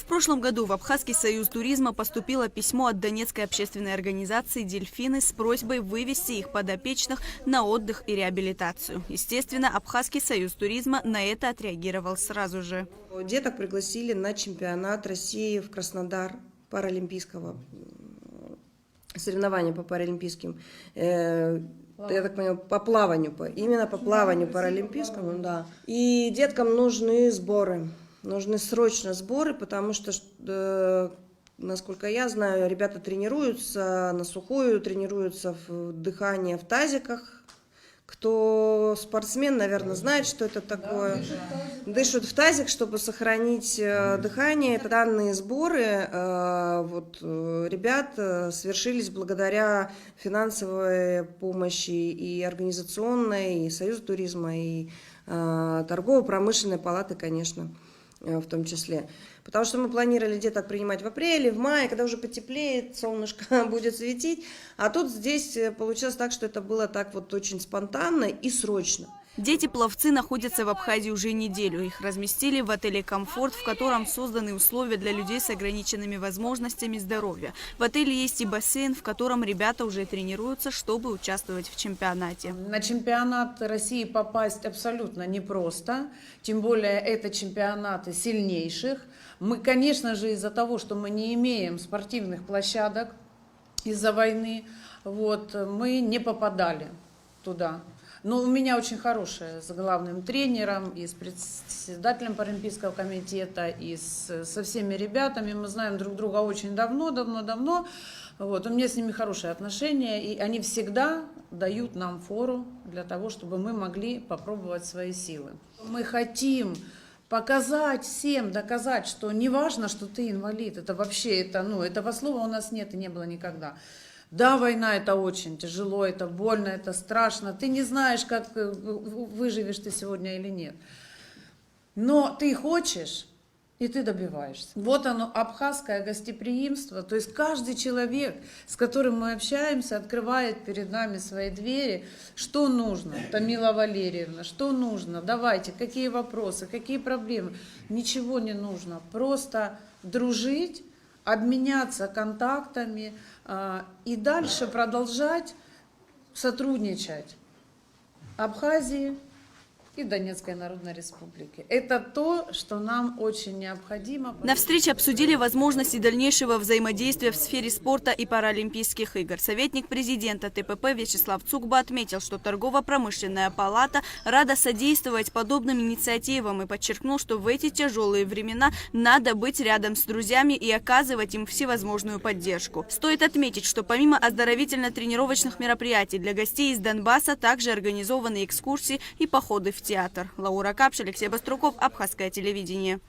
В прошлом году в Абхазский союз туризма поступило письмо от Донецкой общественной организации «Дельфины» с просьбой вывести их подопечных на отдых и реабилитацию. Естественно, Абхазский союз туризма на это отреагировал сразу же. Деток пригласили на чемпионат России в Краснодар паралимпийского соревнования по паралимпийским. Я так поняла, по плаванию, именно по плаванию паралимпийскому, да. И деткам нужны сборы. Нужны срочно сборы, потому что, насколько я знаю, ребята тренируются на сухую, тренируются в дыхании в тазиках. Кто спортсмен, наверное, знает, что это такое. Дышат в тазик, чтобы сохранить дыхание. Данные сборы ребят свершились благодаря финансовой помощи и организационной, и Союза туризма, и торгово-промышленной палаты, конечно, в том числе. Потому что мы планировали деток принимать в апреле, в мае, когда уже потеплеет, солнышко будет светить. А тут здесь получилось так, что это было так вот очень спонтанно и срочно. Дети-пловцы находятся в Абхазии уже неделю. Их разместили в отеле «Комфорт», в котором созданы условия для людей с ограниченными возможностями здоровья. В отеле есть и бассейн, в котором ребята уже тренируются, чтобы участвовать в чемпионате. На чемпионат России попасть абсолютно непросто. Тем более это чемпионаты сильнейших. Мы, конечно же, из-за того, что мы не имеем спортивных площадок из-за войны, мы не попадали туда. Но у меня очень хорошая с главным тренером, и с председателем Паралимпийского комитета, и со всеми ребятами. Мы знаем друг друга очень давно. У меня с ними хорошие отношения, и они всегда дают нам фору для того, чтобы мы могли попробовать свои силы. Мы хотим показать всем, доказать, что не важно, что ты инвалид. Это вообще, этого слова у нас нет и не было никогда. Да, война – это очень тяжело, это больно, это страшно. Ты не знаешь, как выживешь ты сегодня или нет. Но ты хочешь, и ты добиваешься. Вот оно, абхазское гостеприимство. То есть каждый человек, с которым мы общаемся, открывает перед нами свои двери. Что нужно, Тамила Валерьевна, что нужно? Давайте, какие вопросы, какие проблемы? Ничего не нужно, просто дружить, обменяться контактами и дальше продолжать сотрудничать Абхазии и Донецкой Народной Республике. Это то, что нам очень необходимо. На встрече обсудили возможности дальнейшего взаимодействия в сфере спорта и паралимпийских игр. Советник президента ТПП Вячеслав Цукба отметил, что торгово-промышленная палата рада содействовать подобным инициативам и подчеркнул, что в эти тяжелые времена надо быть рядом с друзьями и оказывать им всевозможную поддержку. Стоит отметить, что помимо оздоровительно-тренировочных мероприятий для гостей из Донбасса также организованы экскурсии и походы в театр. Лаура Капш, Алексей Баструков, Абхазское телевидение.